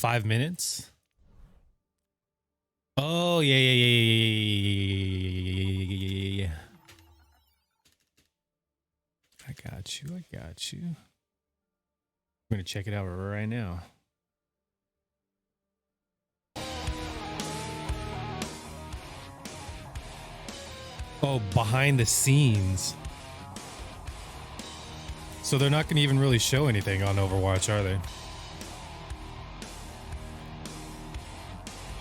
5 minutes. Oh yeah. I got you. I'm gonna check it out right now. Oh, behind the scenes. So they're not gonna even really show anything on Overwatch, are they?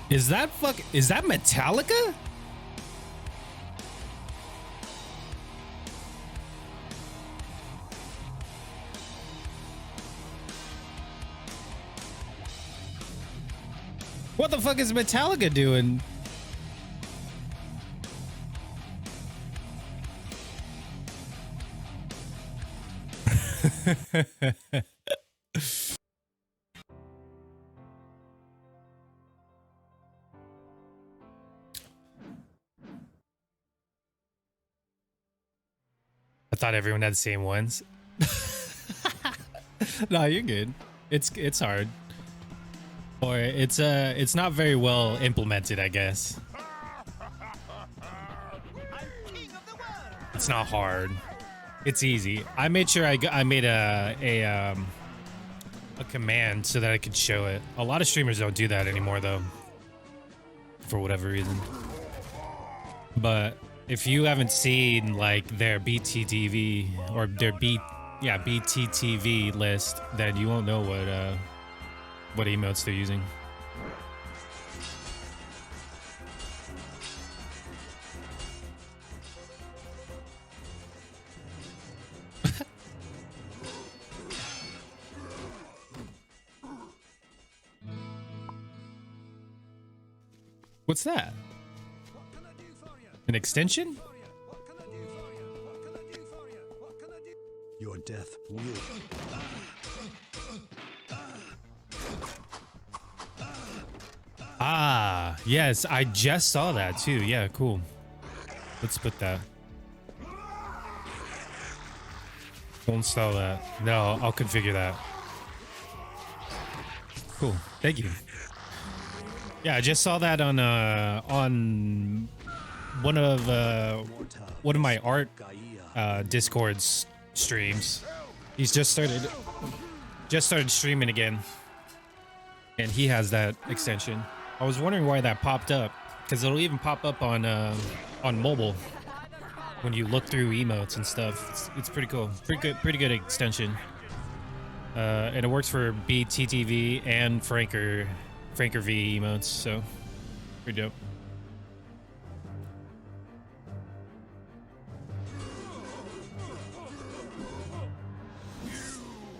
Is that Metallica? What the fuck is Metallica doing? I thought everyone had the same ones. No, you're good. It's hard. Or it's not very well implemented, I guess. It's not hard. It's easy. I made sure I made a command so that I could show it. A lot of streamers don't do that anymore though, for whatever reason. But if you haven't seen like their BTTV or their BTTV list, then you won't know what emotes they're using. What's that? An extension? Your death will. Ah, yes, I just saw that too. Yeah, cool. Let's put that. Won't install that. No, I'll configure that. Cool. Thank you. Yeah, I just saw that on one of my art Discord's streams. He's just started streaming again, and he has that extension. I was wondering why that popped up, because it'll even pop up on mobile when you look through emotes and stuff. It's pretty cool. Pretty good extension. And it works for BTTV and Franker V emotes, so pretty dope. You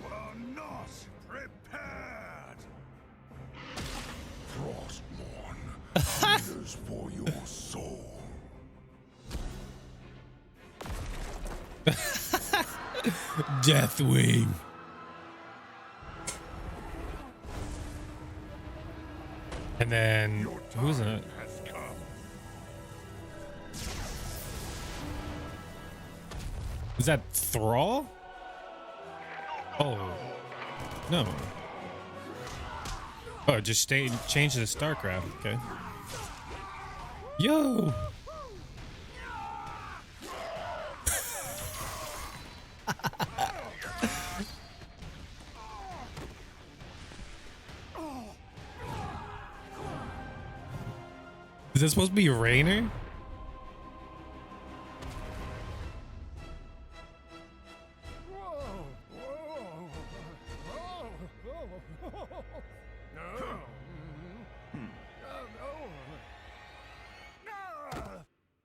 are not prepared. Frostmourne fears for your soul. Deathwing. And then who's in it? Is that Thrall? Oh no. Oh, just change the StarCraft. Okay. Yo. Is this supposed to be Rainer?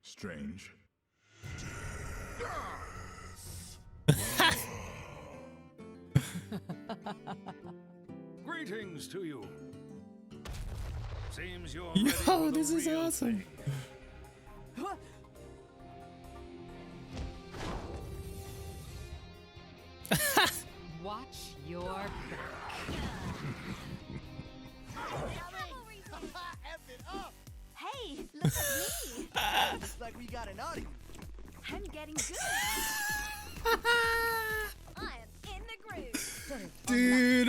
Strange. Greetings to you. Seems you're ready for Yo, the this is real awesome. thing. Watch your back. Hey, look at me. Looks like we got an audience. I'm getting good. I am in the groove. Dude,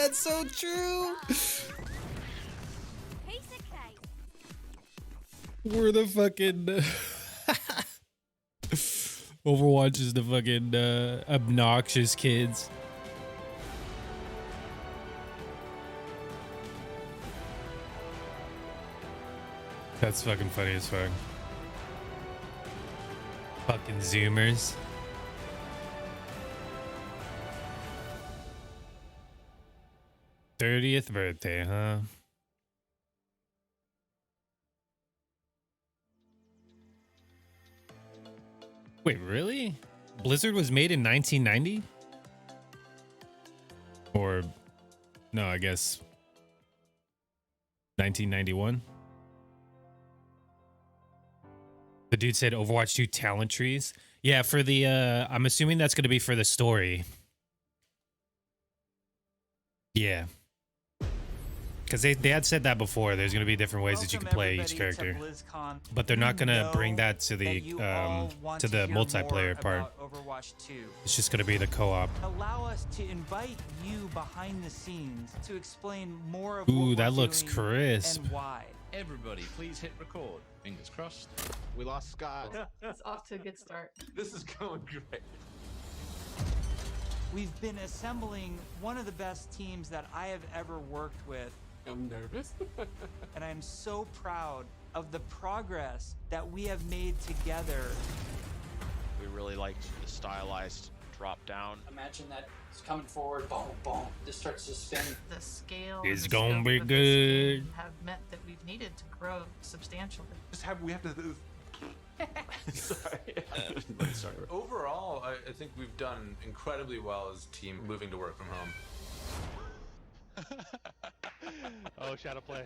That's so true. Piece of cake. We're the fucking Overwatch is the fucking obnoxious kids. That's fucking funny as fuck. Fucking Zoomers. '30th birthday, huh? Wait, really? Blizzard was made in 1990? Or, no, I guess 1991? The dude said Overwatch 2 talent trees. Yeah, for the, I'm assuming that's going to be for the story. Yeah. Because they had said that before. There's going to be different ways that you can play each character. But they're not going to bring that to the multiplayer part. Overwatch 2. It's just going to be the co-op. Allow us to invite you behind the scenes to explain more of Ooh, what that we're looks doing crisp. and why. Everybody, please hit record. Fingers crossed. We lost Scott. It's off to a good start. This is going great. We've been assembling one of the best teams that I have ever worked with. I'm nervous. And I'm so proud of the progress that we have made together. We really liked the stylized drop down. Imagine that it's coming forward, boom, boom, this starts to spin. The scale It's and the gonna scope be of this good. game have meant that we've needed to grow substantially. We have to. Sorry. Overall, I think we've done incredibly well as a team moving to work from home. Oh, shadow play.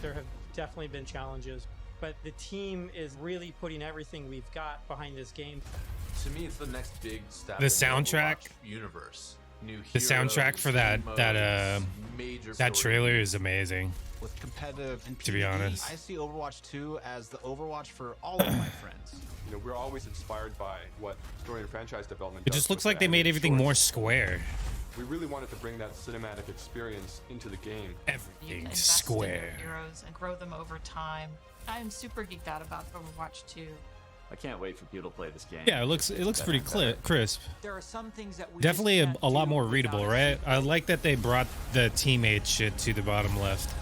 There have definitely been challenges, but the team is really putting everything we've got behind this game. To me, it's the next big step. The soundtrack, universe, new the soundtrack for that major trailer is amazing. With competitive and To be honest. I see Overwatch 2 as the Overwatch for all of my friends. You know, we're always inspired by what story and franchise development It does just looks with like they the made animated everything more stories. square. We really wanted to bring that cinematic experience into the game. You can Everything's invest in your square. heroes and grow them over time. I'm super geeked out about Overwatch 2. I can't wait for people to play this game. Yeah, it looks pretty crisp. There are some things that we Definitely just a can't lot do more without readable, a right? sequel. I like that they brought the teammate shit to the bottom left.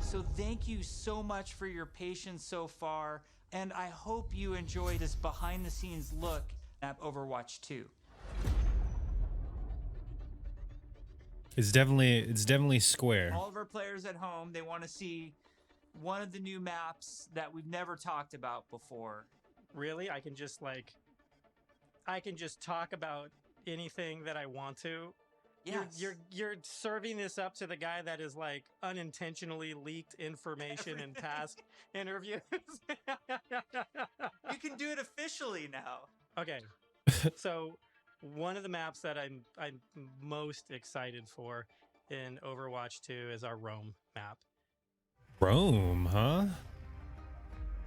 So thank you so much for your patience so far, and I hope you enjoy this behind-the-scenes look at Overwatch 2. It's definitely square. All of our players at home, they want to see one of the new maps that we've never talked about before. Really, I can just talk about anything that I want to. Yes. You're serving this up to the guy that is like unintentionally leaked information in past interviews. You can do it officially now. Okay, so one of the maps that I'm most excited for in Overwatch 2 is our Rome map. Rome, huh?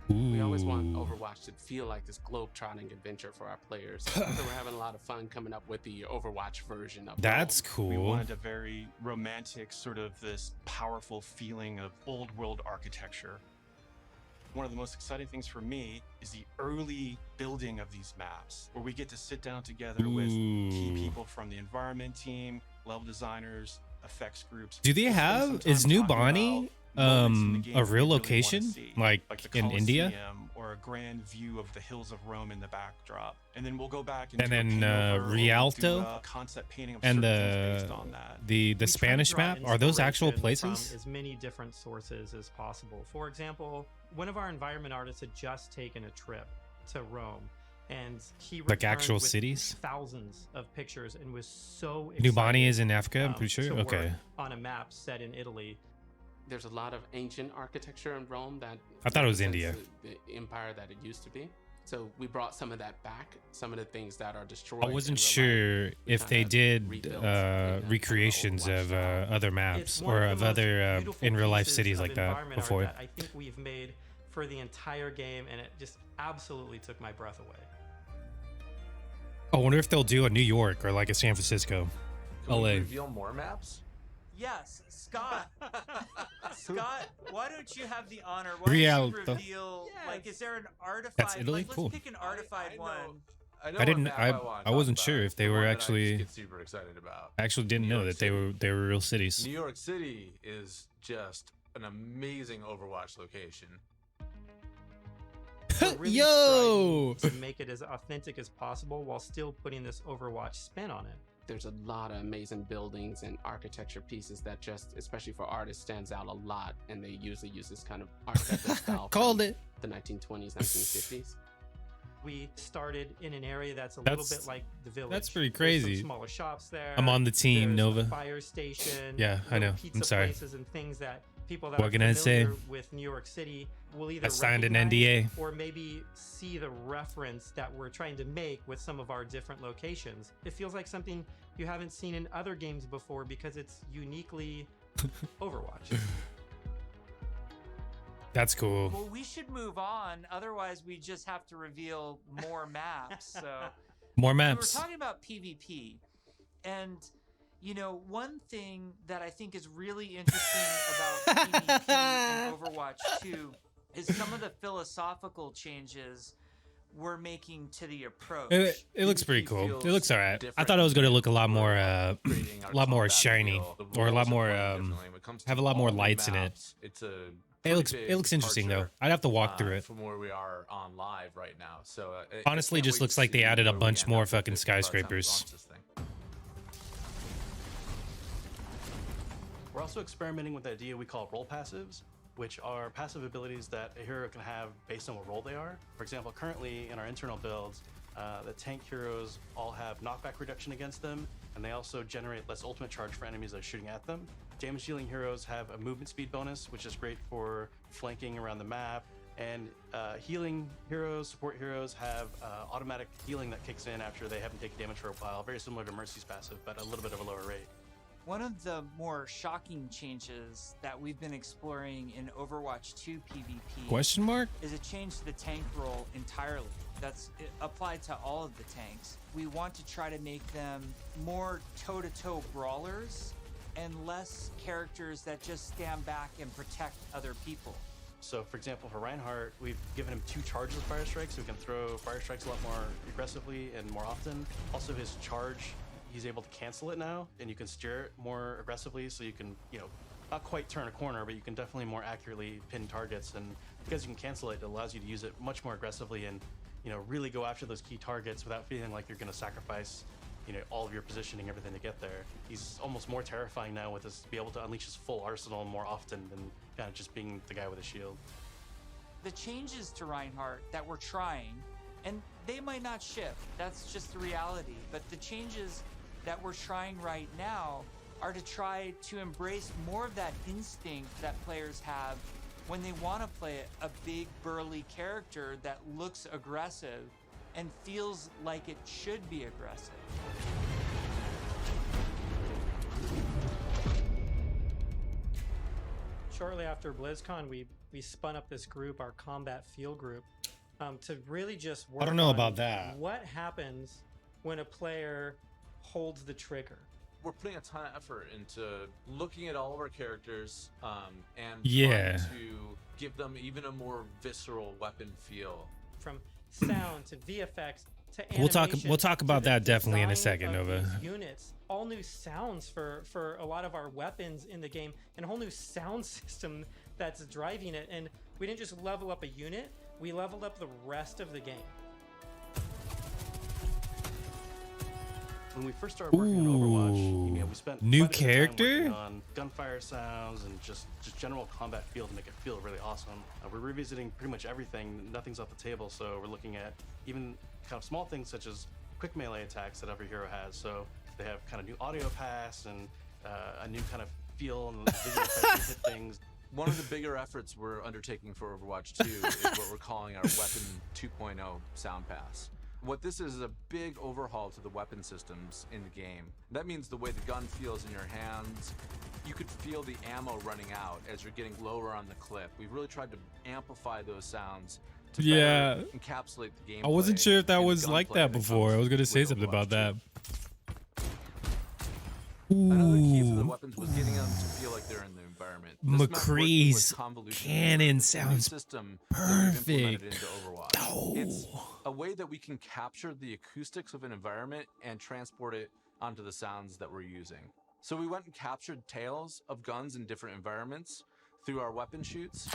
Ooh. We always want Overwatch to feel like this globe-trotting adventure for our players. So we're having a lot of fun coming up with the Overwatch version of That's Rome. cool. We wanted a very romantic, sort of this powerful feeling of old world architecture. One of the most exciting things for me is the early building of these maps, where we get to sit down together with key people from the environment team, level designers, effects groups. Do they We'll spend have some time is New talking Bonnie about moments in the game a that we real really wanna location see, like the in India? Colosseum, or a grand view of the hills of Rome in the backdrop, and then we'll go back And do a then, paint over, or we'll Rialto do a concept painting of and certain things based on that. the We try to Spanish draw map, are those actual inspiration places? from as many different sources as possible. For example, one of our environment artists had just taken a trip to Rome, and he Like returned actual with cities? thousands of pictures, and was so excited. New Bonnie is in Africa, I'm pretty to sure. work Okay. on a map set in Italy. There's a lot of ancient architecture in Rome that I thought it was represents India. the empire that it used to be. So we brought some of that back. Some of the things that are destroyed. I wasn't in real sure life, we if they kinda did rebuilt in recreations Overwatch of style. other It's maps one or of of the most other beautiful in real life pieces cities of like that environment art before. that I think we've made for the entire game, and it just absolutely took my breath away. I wonder if they'll do a New York or like a San Francisco. Can we LA. reveal more maps? Yes, Scott. Scott, why don't you have the honor? Why don't Rialto. you reveal? Like, is there an artified? That's Italy? Like, Cool. let's pick an artified one. I know I didn't. what map I I wasn't sure if they were I actually. get super excited about. I actually didn't New know York that they were real cities. New York City is just an amazing Overwatch location. We're really Yo! striving to make it as authentic as possible while still putting this Overwatch spin on it. There's a lot of amazing buildings and architecture pieces that just, especially for artists, stands out a lot, and they usually use this kind of architecture style. Called from it. The 1920s, 1950s. We started in an area that's a little bit like the village. That's pretty There's crazy. some smaller shops there. I'm on the team, There's Nova. A fire station. Yeah, I know. Pizza I'm sorry. places and things that people that What are can I say? familiar with New York City will either I signed an recognize NDA. or maybe see the reference that we're trying to make with some of our different locations. It feels like something you haven't seen in other games before because it's uniquely Overwatch. That's cool. Well, we should move on. Otherwise, we just have to reveal more maps. So More we maps. were talking about PvP, and you know, one thing that I think is really interesting about PvP in Overwatch 2 is some of the philosophical changes we're making to the approach. It looks pretty cool. It looks alright. I thought it was going to look a lot more, shiny, or a lot more, have a lot more lights in it. It's a It looks interesting though. I'd have to walk through it. from where we are on live right now. So Honestly, I can't just wait looks to like they see added a where we bunch end more up with fucking it by the time we skyscrapers. launch this thing. We're also experimenting with the idea we call role passives, which are passive abilities that a hero can have based on what role they are. For example, currently in our internal builds, the tank heroes all have knockback reduction against them, and they also generate less ultimate charge for enemies that are shooting at them. Damage dealing heroes have a movement speed bonus, which is great for flanking around the map. And healing heroes, support heroes have automatic healing that kicks in after they haven't taken damage for a while, very similar to Mercy's passive, but a little bit of a lower rate. One of the more shocking changes that we've been exploring in Overwatch 2 PvP Question mark? is a change to the tank role entirely. That's applied to all of the tanks. We want to try to make them more toe-to-toe brawlers and less characters that just stand back and protect other people. So, for example, for Reinhardt, we've given him 2 charges of Fire Strike, so he can throw Fire Strikes a lot more aggressively and more often. Also, his charge, he's able to cancel it now, and you can steer it more aggressively, so you can, not quite turn a corner, but you can definitely more accurately pin targets. And because you can cancel it, it allows you to use it much more aggressively and, really go after those key targets without feeling like you're going to sacrifice, all of your positioning, everything to get there. He's almost more terrifying now with this, be able to unleash his full arsenal more often than kind of just being the guy with a shield. The changes to Reinhardt that we're trying, and they might not shift, that's just the reality, but the changes that we're trying right now are to try to embrace more of that instinct that players have when they want to play a big burly character that looks aggressive and feels like it should be aggressive. Shortly after BlizzCon, we spun up this group, our combat field group, to really just work I don't know on about that. what happens when a player holds the trigger. We're putting a ton of effort into looking at all of our characters and Yeah. trying to give them even a more visceral weapon feel. From sound to VFX to We'll animation talk about to the that definitely in a design second, of Nova. these units, all new sounds for a lot of our weapons in the game, and a whole new sound system that's driving it. And we didn't just level up a unit, we leveled up the rest of the game. When we first started working on Overwatch, we spent new quite a bit of time character? working on gunfire sounds and just general combat feel to make it feel really awesome. We're revisiting pretty much everything. Nothing's off the table, so we're looking at even kind of small things such as quick melee attacks that every hero has. So they have kind of new audio pass and a new kind of feel and visual effects to hit things. One of the bigger efforts we're undertaking for Overwatch 2 is what we're calling our Weapon 2.0 Sound Pass. What this is a big overhaul to the weapon systems in the game. That means the way the gun feels in your hands. You could feel the ammo running out as you're getting lower on the clip. We've really tried to amplify those sounds to better encapsulate the game. I wasn't sure if that was like that before. I was gonna say something about that. Another key for the Ooh. weapons was getting them to feel like they're in the environment. This meant working McCree's with convolution cannon it's a new sounds system that we've implemented perfect. into Overwatch. Oh. It's a way that we can capture the acoustics of an environment and transport it onto the sounds that we're using. So we went and captured tales of guns in different environments through our weapon shoots.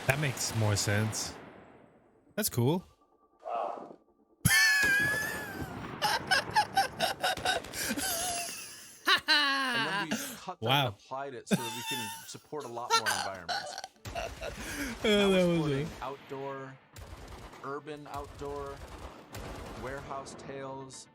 That makes more sense. That's cool. And then we cut that and applied it so that we can support a lot more environments. Now we're supporting outdoor, urban outdoor, warehouse tales,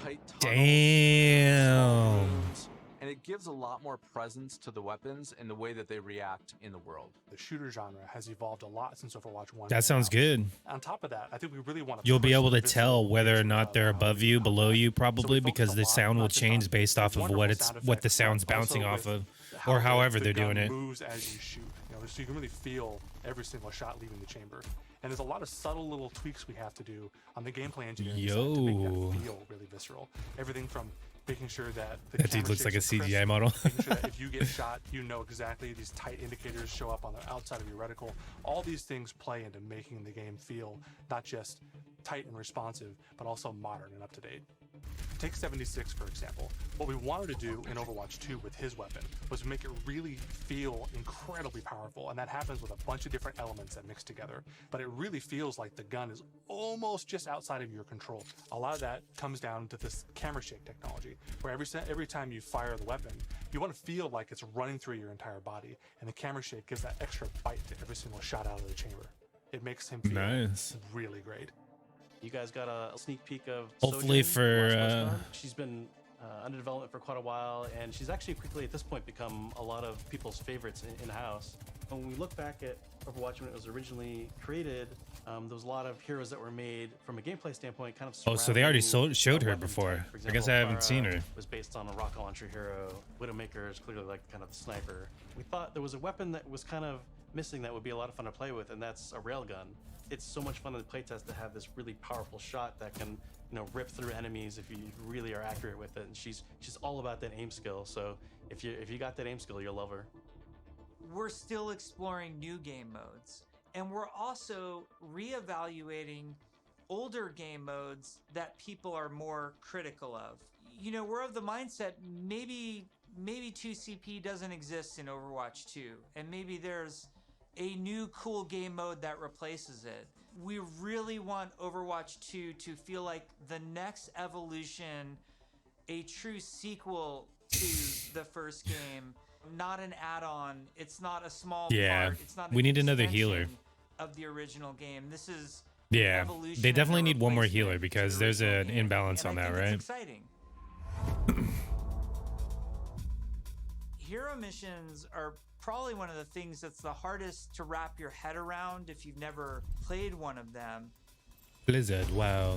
tight tunnels, small Damn. rooms, and it gives a lot more presence to the weapons and the way that they react in the world. The shooter genre has evolved a lot since Overwatch 1. That sounds good. On top of that, I think we really want to You'll be able to tell whether or not they're above you, below you, probably, because the sound will change based off of what the sound's bouncing off of, or however they're doing it. Moves as you shoot, so you can really feel every single shot leaving the chamber. And there's a lot of subtle little tweaks we have to do on the gameplay engineering side to make that feel really visceral. Everything from making sure that the That dude looks like a CGI model. making sure that if you get shot, you know exactly these tight indicators show up on the outside of your reticle. All these things play into making the game feel not just tight and responsive, but also modern and up to date. Take 76, for example. What we wanted to do in Overwatch 2 with his weapon was make it really feel incredibly powerful, and that happens with a bunch of different elements that mix together. But it really feels like the gun is almost just outside of your control. A lot of that comes down to this camera shake technology, where every time you fire the weapon, you want to feel like it's running through your entire body, and the camera shake gives that extra bite to every single shot out of the chamber. It makes him feel really great. You guys got a sneak peek of Hopefully Sojourn, she's been under development for quite a while, and she's actually quickly at this point become a lot of people's favorites in-house. When we look back at Overwatch when it was originally created, there was a lot of heroes that were made from a gameplay standpoint kind of Oh, so they already showed her weapon before. type. For I guess example, I haven't seen her. was based on a rocket launcher hero. Widowmaker is clearly like kind of the sniper. We thought there was a weapon that was kind of missing that would be a lot of fun to play with, and that's a railgun. It's so much fun in the playtest to have this really powerful shot that can, rip through enemies if you really are accurate with it. And she's all about that aim skill. So if you got that aim skill, you'll love her. We're still exploring new game modes, and we're also reevaluating older game modes that people are more critical of. We're of the mindset maybe 2CP doesn't exist in Overwatch 2, and maybe there's a new cool game mode that replaces it. We really want Overwatch 2 to feel like the next evolution, a true sequel to the first game, not an add-on. It's not a small part. It's not we need another healer extension of the original game. This is Yeah, evolution they and definitely a need one more replacement healer to because the there's original an game. imbalance And on I that, think right? it's exciting. Hero missions are probably one of the things that's the hardest to wrap your head around if you've never played one of them. Blizzard, wow.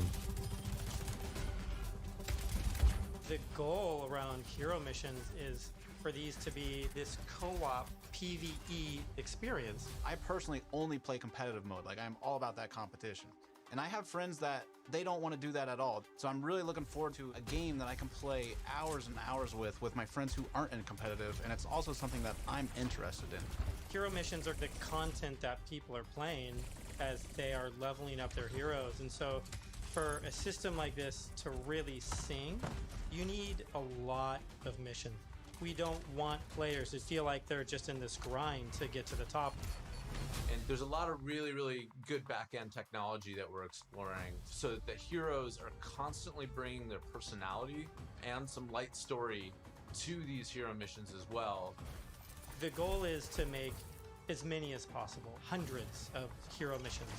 The goal around hero missions is for these to be this co-op PvE experience. I personally only play competitive mode. Like, I'm all about that competition. And I have friends that they don't want to do that at all. So I'm really looking forward to a game that I can play hours and hours with my friends who aren't in competitive. And it's also something that I'm interested in. Hero missions are the content that people are playing as they are leveling up their heroes. And so for a system like this to really sing, you need a lot of missions. We don't want players to feel like they're just in this grind to get to the top. And there's a lot of really, really good back-end technology that we're exploring so that the heroes are constantly bringing their personality and some light story to these hero missions as well. The goal is to make as many as possible, hundreds of hero missions.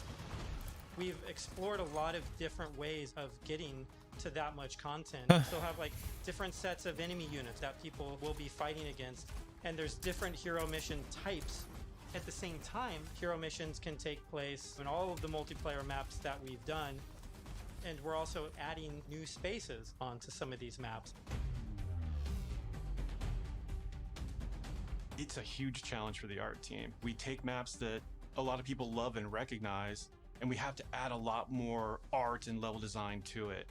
We've explored a lot of different ways of getting to that much content. So have like different sets of enemy units that people will be fighting against, and there's different hero mission types. At the same time, hero missions can take place in all of the multiplayer maps that we've done, and we're also adding new spaces onto some of these maps. It's a huge challenge for the art team. We take maps that a lot of people love and recognize, and we have to add a lot more art and level design to it.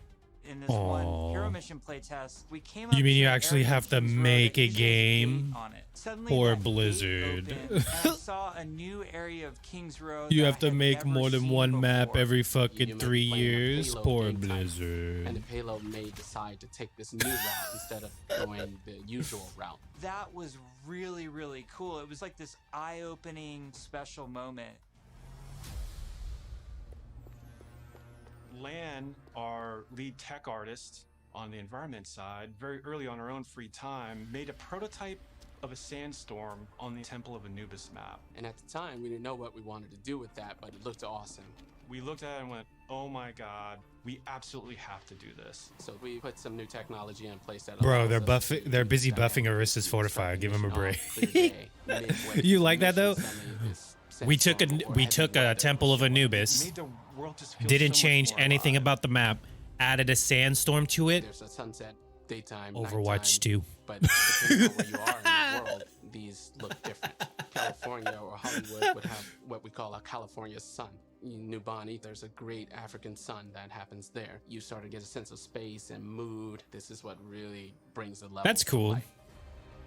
in this one hero mission playtest, we came up You mean to you an actually area have in to Kings Road make that a usually has game? gate on it. Suddenly for that gate Blizzard? opened, and I saw a new area of Kings Road. You that have I to had make never more than seen one map before. every You fucking may be 3 playing a years. payload Poor game type, Blizzard. and the payload may decide to take this new route instead of going the usual route. That was really, really cool. It was like this eye-opening special moment. Lan, our lead tech artist on the environment side, very early on our own free time, made a prototype of a sandstorm on the Temple of Anubis map. And at the time, we didn't know what we wanted to do with that, but it looked awesome. We looked at it and went, oh my god, we absolutely have to do this. So we put some new technology in place that Bro, allows they're us buffing. to They're use busy dynamic buffing Arissa's to Fortify. start Give him a mission on break. clear day, midway You through like the that though? mission, suddenly this We took sandstorm or we heavy took a weather Temple of show up. Anubis. Made the world just feel Didn't so much change more anything alive. about the map. Added a sandstorm to it. There's a sunset, daytime, Overwatch nighttime, 2. But depending on where you are in the world, these look different. California or Hollywood would have what we call a California sun. In New Bonnie, there's a great African sun that happens there. You start to get a sense of space and mood. This is what really brings the level. That's to cool. life.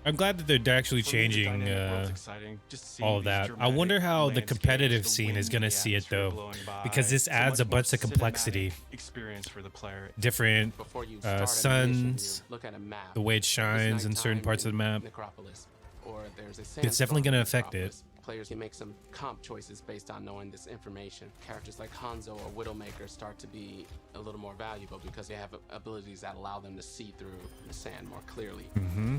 I'm glad that they're actually For me, the changing dynamic world's exciting. Just seeing all of these that. I dramatic wonder how the landscapes, competitive the scene wind is and going to the see it atmosphere though, blowing by. because this So adds a much more bunch of cinematic complexity. Experience for the player. Different Before you start a mission, suns, you look at a map. the way it It's shines in certain nighttime parts of the map. Necropolis, or there's a It's definitely sandstorm going to in affect it. Necropolis. Players can make some comp choices based on knowing this information. Characters like Hanzo or Widowmaker start to be a little more valuable because they have abilities that allow them to see through the sand more clearly. Mm-hmm.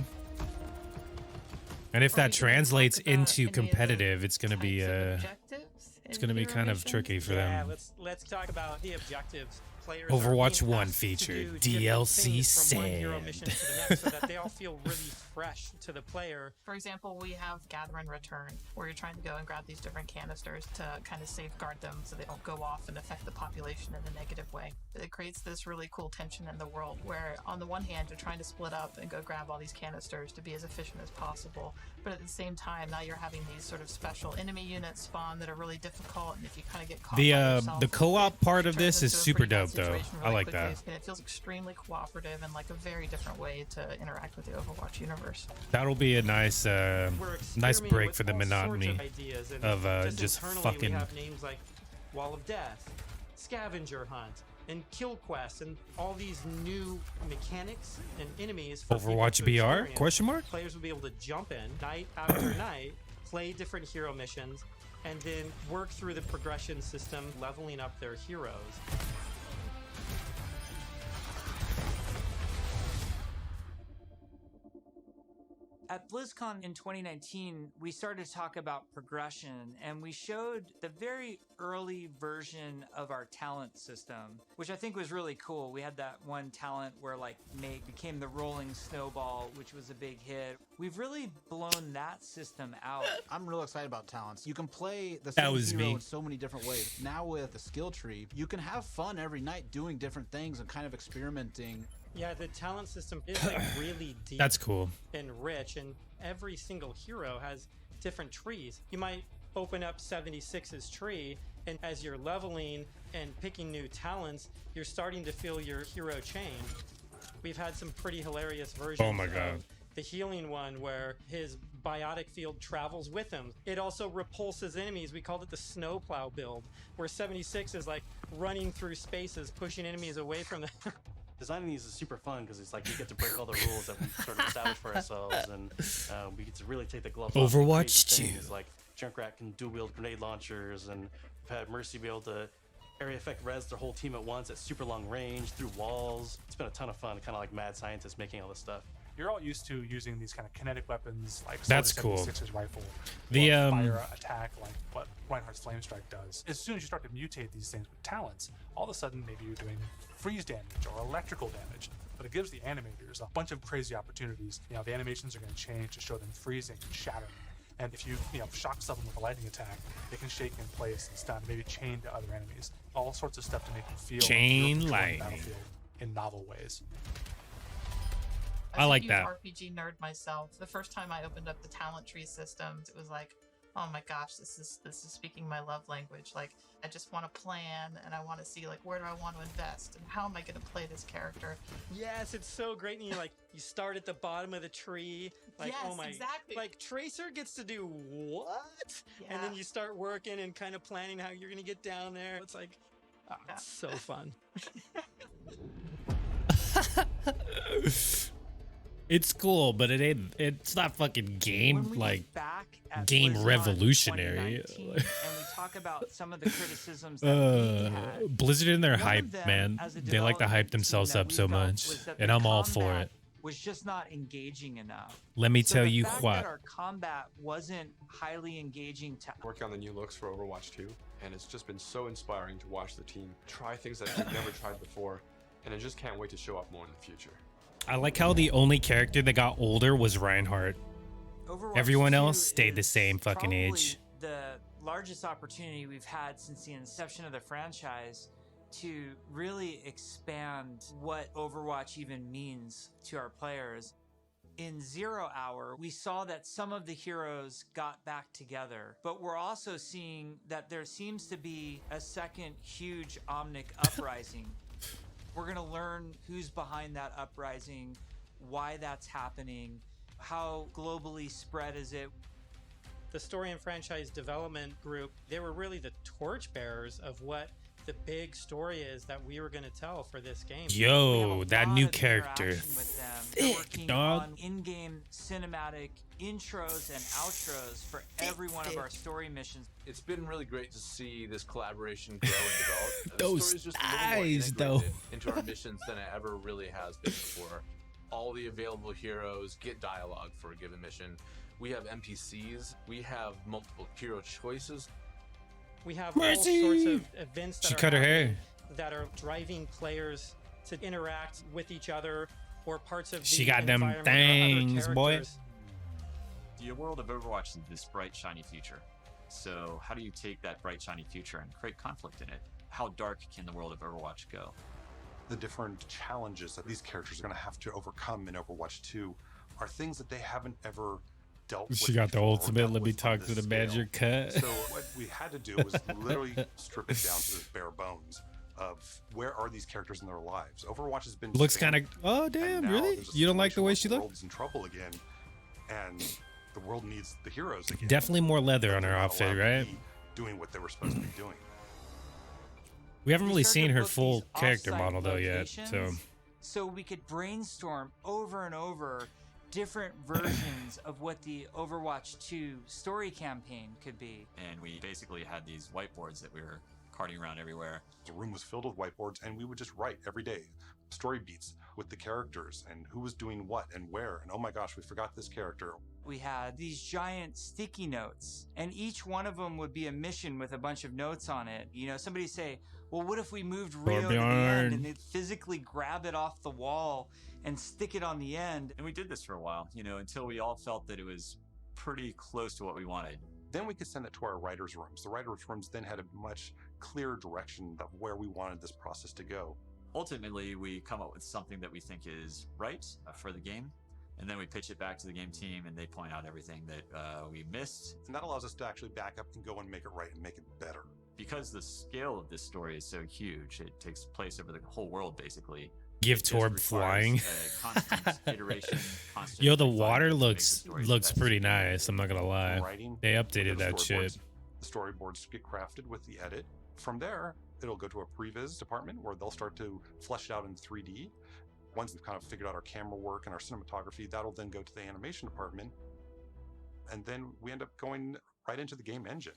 And if that translates into competitive, it's going to be it's going to be kind of tricky for Yeah, them. let's talk about the objectives. Players are Overwatch being 1 asked to featured do different DLC things from one hero Sand. mission to the next, so that they all feel really fresh to the player. For example, we have Gather and Return, where you're trying to go and grab these different canisters to kind of safeguard them so they don't go off and affect the population in a negative way. It creates this really cool tension in the world where, on the one hand, you're trying to split up and go grab all these canisters to be as efficient as possible, but at the same time, now you're having these sort of special enemy units spawn that are really difficult, and if you kind of get caught by yourself, The co-op part it of this turns is into a super pretty bad dope though. situation I really like quickly, that. and it feels extremely cooperative and like a very different way to interact with the Overwatch universe. That'll be a nice We're nice experimenting break with for the all sorts monotony ideas, and of just internally fucking we have names like Wall of Death, Scavenger Hunt, and Kill Quest, and all these new mechanics and enemies for people Overwatch to BR? experience. Question mark? Players will be able to jump in night after night, play different hero missions, and then work through the progression system, leveling up their heroes. At BlizzCon in 2019, we started to talk about progression, and we showed the very early version of our talent system, which I think was really cool. We had that one talent where like Meg became the rolling snowball, which was a big hit. We've really blown that system out. I'm real excited about talents. You can play the That same was hero me. in so many different ways. Now with the skill tree, you can have fun every night doing different things and kind of experimenting. Yeah, the talent system is like really deep. That's cool. And rich, and every single hero has different trees. You might open up 76's tree, and as you're leveling and picking new talents, you're starting to feel your hero change. We've had some pretty hilarious versions Oh my God. of the healing one where his biotic field travels with him. It also repulses enemies. We called it the snowplow build, where 76 is like running through spaces, pushing enemies away from them. Designing these is super fun because it's like we get to break all the rules that we sort of established for ourselves, and we get to really take the gloves off. and create Overwatch these 2. things like Junkrat can dual wield grenade launchers, and we've had Mercy be able to area effect res their whole team at once at super long range through walls. It's been a ton of fun, kind of like mad scientists making all this stuff. You're all used to using these kind of kinetic weapons like That's cool. 76's rifle, The, or fire attack like what Reinhardt's Flame Strike does. As soon as you start to mutate these things with talents, all of a sudden maybe you're doing freeze damage or electrical damage. But it gives the animators a bunch of crazy opportunities. You know, the animations are going to change to show them freezing and shattering. And if you shock someone with a lightning attack, they can shake in place and stun, maybe chain to other enemies. All sorts of stuff to make them feel like Chain you're controlling the lightning. battlefield in novel ways. I like I'm that. a huge RPG nerd myself. The first time I opened up the talent tree systems, it was like, Oh my gosh, this is speaking my love language. Like, I just want to plan, and I want to see, like, where do I want to invest, and how am I going to play this character? Yes, it's so great. And you start at the bottom of the tree. Like, Yes, oh my, exactly. like Tracer gets to do what? Yeah. And then you start working and kind of planning how you're going to get down there. It's like, oh, it's so fun. It's cool, but it's not fucking game game revolutionary. And we talk about some of the criticisms that we had. Blizzard and their One of hype, them, man. as a They like to hype development team themselves that up we so felt much, was that and the I'm all for combat it. was just not engaging enough. Let me So tell the you fact what. that our combat wasn't highly engaging to Working on the new looks for Overwatch 2, and it's just been so inspiring to watch the team try things that they've never tried before, and I just can't wait to show up more in the future. I like how the only character that got older was Reinhardt. Overwatch Everyone 2 else stayed the is same fucking probably age. The largest opportunity we've had since the inception of the franchise to really expand what Overwatch even means to our players. In 0 Hour, we saw that some of the heroes got back together, but we're also seeing that there seems to be a second huge Omnic uprising. We're going to learn who's behind that uprising, why that's happening, how globally spread is it. The story and franchise development group, they were really the torchbearers of what the big story is that we were going to tell for this game. Yo, that new character. With them. They're Thick, working dog. on in-game cinematic intros and outros for every one of our story missions. It's been really great to see this collaboration grow and develop. Those The story's just a little more eyes, though. integrated into our missions than it ever really has been before. All the available heroes get dialogue for a given mission. We have NPCs. We have multiple hero choices. We have Mercy! all sorts of events that She are cut her happening hair. that are driving players to interact with each other or parts of the She got them environment or other things, boy. characters. The world of Overwatch is this bright, shiny future. So how do you take that bright, shiny future and create conflict in it? How dark can the world of Overwatch go? The different challenges that these characters are going to have to overcome in Overwatch 2 are things that they haven't ever dealt with. She got the before or ultimate. dealt Let me with on talk to this the manager scale. cut. So what we had to do was literally strip it down to the bare bones of where are these characters in their lives. Overwatch has been Looks kind of. disbanded, Oh and damn! now Really? there's a You don't like the way she situation where looked? the world's in trouble again, and the world needs the heroes again. Definitely more leather But on her they're not outfit, allowed to right? be doing what they were supposed to be doing. We haven't really started seen to her book full these character off-site model though yet. So locations so we could brainstorm over and over different versions of what the Overwatch 2 story campaign could be. And we basically had these whiteboards that we were carting around everywhere. The room was filled with whiteboards, and we would just write every day story beats with the characters and who was doing what and where. And oh my gosh, we forgot this character. We had these giant sticky notes, and each one of them would be a mission with a bunch of notes on it. You know, somebody say, well, what if we moved Rio to the end, and they'd physically grab it off the wall and stick it on the end. And we did this for a while, you know, until we all felt that it was pretty close to what we wanted. Then we could send it to our writers' rooms. The writers' rooms then had a much clearer direction of where we wanted this process to go. Ultimately, we come up with something that we think is right for the game, and then we pitch it back to the game team, and they point out everything that we missed. And that allows us to actually back up and go and make it right and make it better. Because the scale of this story is so huge, it takes place over the whole world, basically. Give It just Torb requires flying. a constant iteration, constant Yo, the refinement water to make the looks story looks best. pretty nice. I'm not gonna lie. Writing, They updated that storyboards. shit. The storyboards get crafted with the edit. From there, it'll go to a previs department where they'll start to flesh it out in 3D. Once we've kind of figured out our camera work and our cinematography, that'll then go to the animation department. And then we end up going right into the game engine.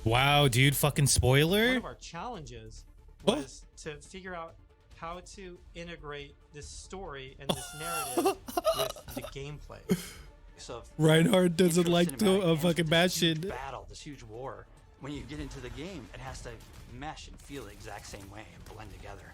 Wow, dude, fucking One spoiler. of our challenges was to figure out how to integrate this story and this narrative with the gameplay. So Reinhardt doesn't intro like cinematic to ends fucking with bad this huge shit. battle, this huge war. When you get into the game, it has to mesh and feel the exact same way and blend together.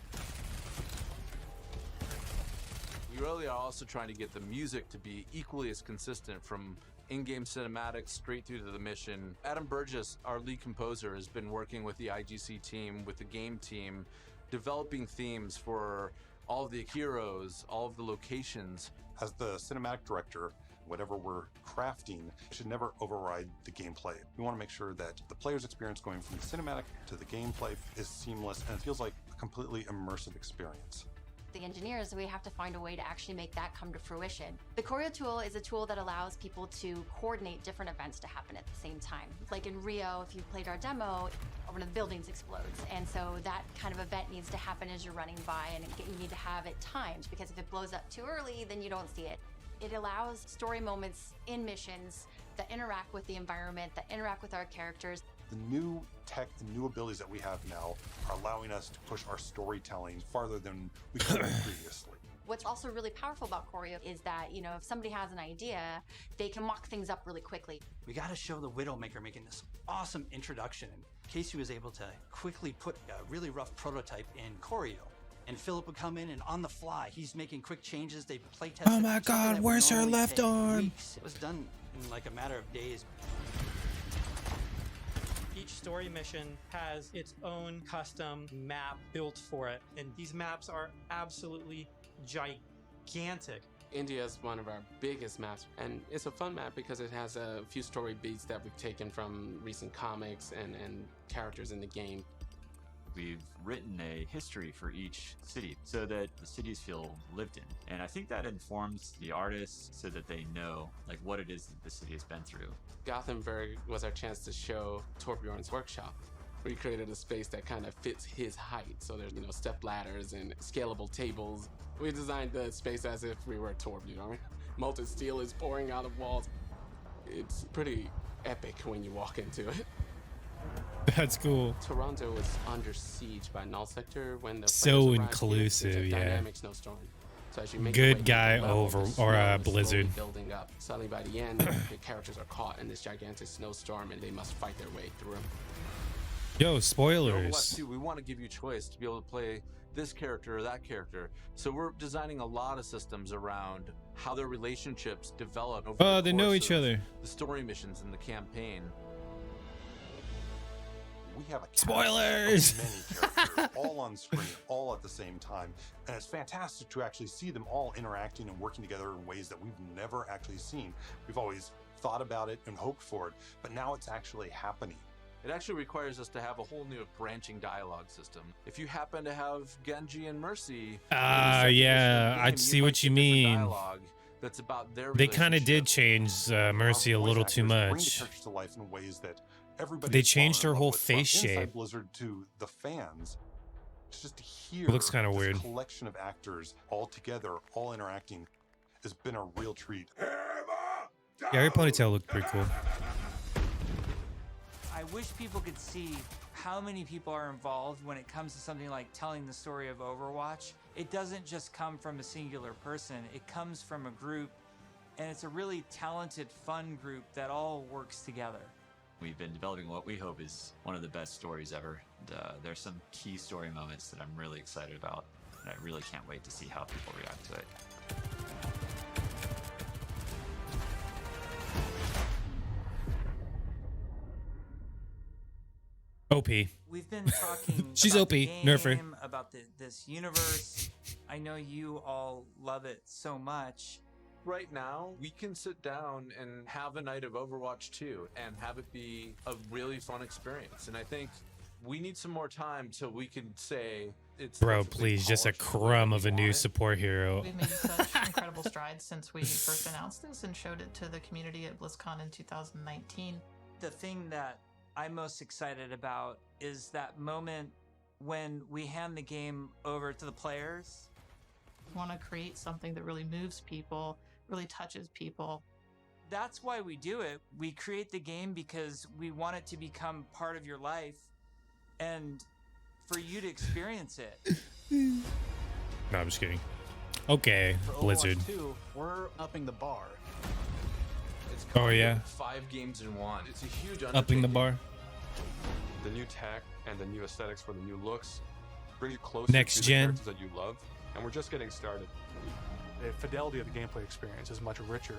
We really are also trying to get the music to be equally as consistent from in-game cinematics straight through to the mission. Adam Burgess, our lead composer, has been working with the IGC team, with the game team, developing themes for all of the heroes, all of the locations. As the cinematic director, Whatever we're crafting should never override the gameplay. We want to make sure that the player's experience going from the cinematic to the gameplay is seamless and it feels like a completely immersive experience. The engineers, we have to find a way to actually make that come to fruition. The choreo tool is a tool that allows people to coordinate different events to happen at the same time. Like in Rio, if you played our demo, one of the buildings explodes. And so that kind of event needs to happen as you're running by, and you need to have it timed, because if it blows up too early, then you don't see it. It allows story moments in missions that interact with the environment, that interact with our characters. The new tech, the new abilities that we have now are allowing us to push our storytelling farther than we could have previously. What's also really powerful about choreo is that, you know, if somebody has an idea, they can mock things up really quickly. We got to show the Widowmaker making this awesome introduction. Casey was able to quickly put a really rough prototype in choreo. And Philip would come in and on the fly, he's making quick changes. They play test. Oh my God, where's her left arm? Weeks. It was done in like a matter of days. Each story mission has its own custom map built for it, and these maps are absolutely gigantic. India is one of our biggest maps, and it's a fun map because it has a few story beats that we've taken from recent comics and characters in the game. We've written a history for each city so that the cities feel lived in. And I think that informs the artists so that they know like what it is that the city has been through. Gothenburg was our chance to show Torbjorn's workshop. We created a space that kind of fits his height. So there's, you know, step ladders and scalable tables. We designed the space as if we were Torb, you know? Molten steel is pouring out of walls. It's pretty epic when you walk into it. That's cool. Toronto was under siege by Null Sector when the so players inclusive, arrived here. yeah. Dynamic snowstorm. So as you make Good your way guy through the level, over the or snow is Blizzard. slowly building up. Suddenly by the end, the characters are caught in this gigantic snowstorm and they must fight their way through. Yo, Overwatch spoilers. 2, we want to give you choice to be able to play this character or that character. So we're designing a lot of systems around how their relationships develop over the They know course each of other. the story missions in the campaign. We have a Spoilers! cast of many characters all on screen, all at the same time, and it's fantastic to actually see them all interacting and working together in ways that we've never actually seen. We've always thought about it and hoped for it, but now it's actually happening. It actually requires us to have a whole new branching dialogue system. If you happen to have Genji and Mercy, Yeah, I see what you mean. dialogue that's about their They kind of relationship. did change Mercy a little too Bring the much. characters to life in ways that everybody. They has changed fallen her in whole love with, from face inside shape. Blizzard to the fans. It's just to hear It looks kinda this weird. collection of actors all together, all interacting, has been a real treat. Yeah, her ponytail looked pretty cool. I wish people could see how many people are involved when it comes to something like telling the story of Overwatch. It doesn't just come from a singular person, it comes from a group, and it's a really talented, fun group that all works together. We've been developing what we hope is one of the best stories ever. There's some key story moments that I'm really excited about, and I really can't wait to see how people react to it. OP. We've been talking She's about OP. the Nerf her. game, about this universe. I know you all love it so much. Right now, we can sit down and have a night of Overwatch 2 and have it be a really fun experience. And I think we need some more time till we can say it's Bro, perfectly please, just a polished the way crumb we of a want new it. support hero. We've made such incredible strides since we first announced this and showed it to the community at BlizzCon in 2019. The thing that I'm most excited about is that moment when we hand the game over to the players. We want to create something that really moves people, really touches people. That's why we do it. We create the game because we want it to become part of your life and for you to experience it. No, I'm just kidding. Okay, For Overwatch Blizzard. 2, we're upping the bar. It's Oh, yeah. 5 games in one. It's a huge Upping the bar. The new tech and the new aesthetics for the new looks bring you closer Next to gen. the characters that you love, and we're just getting started. The fidelity of the gameplay experience is much richer.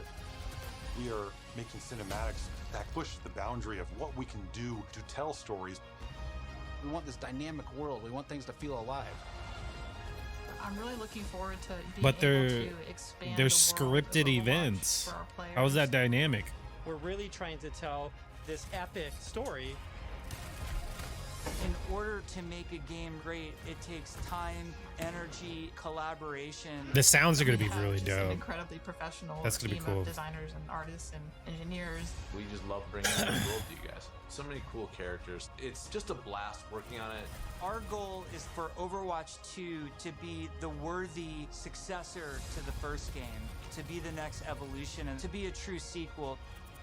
We are making cinematics that push the boundary of what we can do to tell stories. We want this dynamic world. We want things to feel alive. I'm really looking forward to being But able they're to expand they're the world of scripted Overwatch events. for our players. How is that dynamic? We're really trying to tell this epic story. In order to make a game great, it takes time, energy, collaboration. The sounds are going to be We have really just an dope. incredibly professional That's gonna be team cool. of designers and artists and engineers. We just love bringing that world to you guys. So many cool characters. It's just a blast working on it. Our goal is for Overwatch 2 to be the worthy successor to the first game, to be the next evolution, and to be a true sequel.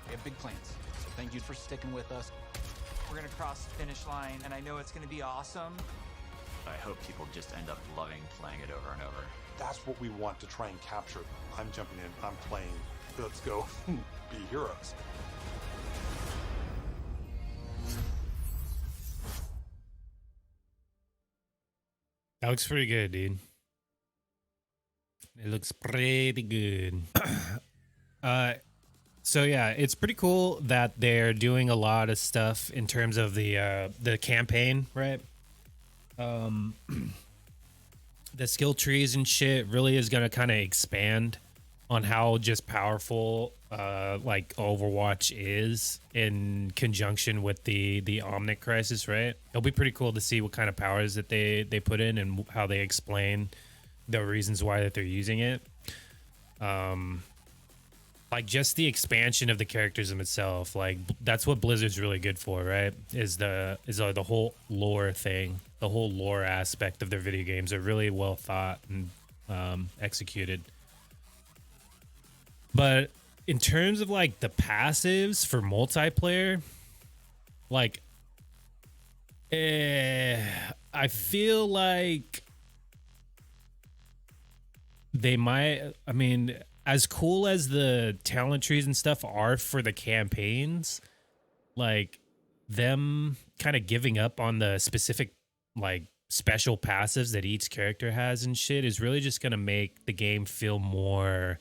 We have big plans. So thank you for sticking with us. We're going to cross the finish line, and I know it's going to be awesome. I hope people just end up loving playing it over and over. That's what we want to try and capture. I'm jumping in, I'm playing, let's go be heroes. That looks pretty good, dude. It looks pretty good. So yeah, it's pretty cool that they're doing a lot of stuff in terms of the campaign, right? The skill trees and shit really is gonna kind of expand on how just powerful like Overwatch is in conjunction with the Omnic Crisis, right? It'll be pretty cool to see what kind of powers that they put in and how they explain the reasons why that they're using it. Like just the expansion of the characters in itself, like that's what Blizzard's really good for, right? Is the whole lore thing, the whole lore aspect of their video games are really well thought and executed. But in terms of like the passives for multiplayer, like I feel like they might, I mean, as cool as the talent trees and stuff are for the campaigns, like them kind of giving up on the specific like special passives that each character has and shit is really just going to make the game feel more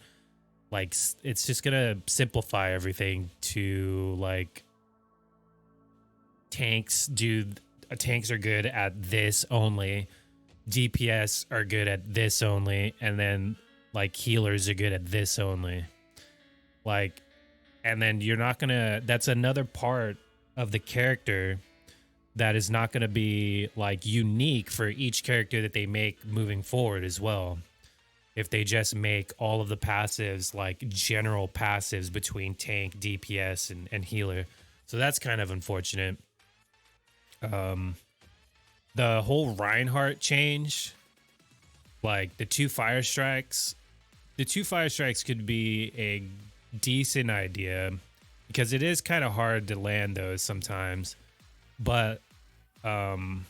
like it's just going to simplify everything to like tanks are good at this only, DPS are good at this only, and then like healers are good at this only. Like, and then you're not gonna, that's another part of the character that is not gonna be like unique for each character that they make moving forward as well. If they just make all of the passives like general passives between tank, DPS, and healer. So that's kind of unfortunate. The whole Reinhardt change, like the two fire strikes could be a decent idea because it is kind of hard to land those sometimes. But being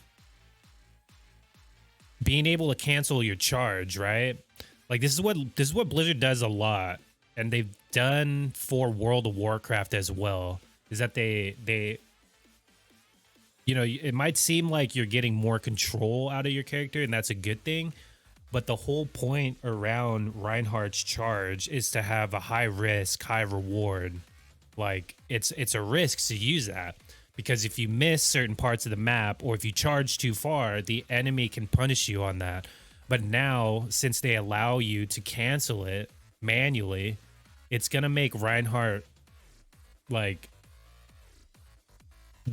able to cancel your charge, right? Like this is what Blizzard does a lot, and they've done for World of Warcraft as well. Is that they you know, it might seem like you're getting more control out of your character, and that's a good thing. But the whole point around Reinhardt's charge is to have a high risk, high reward. Like it's a risk to use that, because if you miss certain parts of the map or if you charge too far, the enemy can punish you on that. But now, since they allow you to cancel it manually, it's gonna make Reinhardt like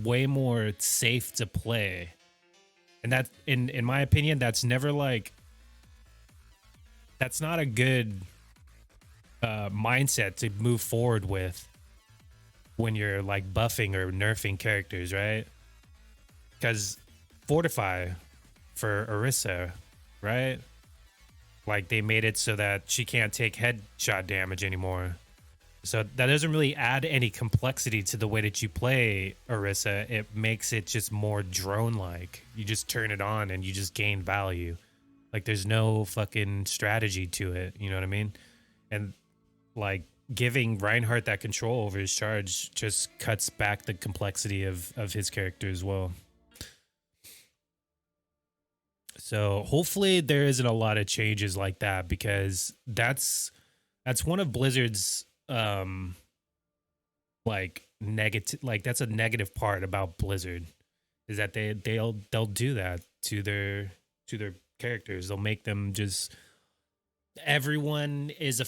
way more safe to play. And that, in my opinion, that's never like, that's not a good mindset to move forward with when you're like buffing or nerfing characters, right? Because Fortify for Orisa, right? Like they made it so that she can't take headshot damage anymore. So that doesn't really add any complexity to the way that you play Orisa. It makes it just more drone-like. You just turn it on and you just gain value. Like there's no fucking strategy to it. You know what I mean? And like giving Reinhardt that control over his charge just cuts back the complexity of his character as well. So hopefully there isn't a lot of changes like that, because that's one of Blizzard's like negative, like that's a negative part about Blizzard, is that they'll do that to their characters. They'll make them just everyone is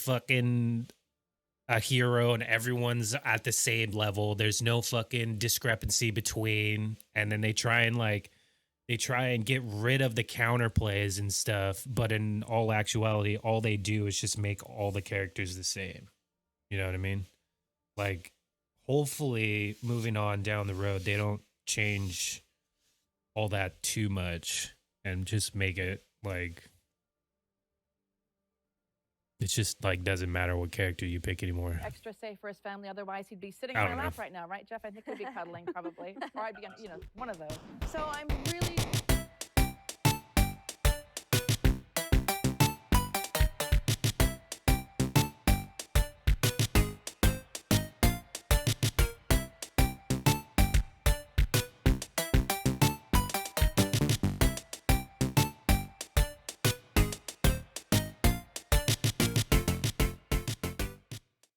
a hero and everyone's at the same level. There's no fucking discrepancy between, and then they try and get rid of the counterplays and stuff, but in all actuality, all they do is just make all the characters the same. You know what I mean? Like, hopefully, moving on down the road, they don't change all that too much and just make it like it's just like doesn't matter what character you pick anymore. Extra safe for his family. Otherwise, he'd be sitting I on don't my know. lap right now, right, Jeff? I think we'd be cuddling probably, or I'd be, one of those. So I'm really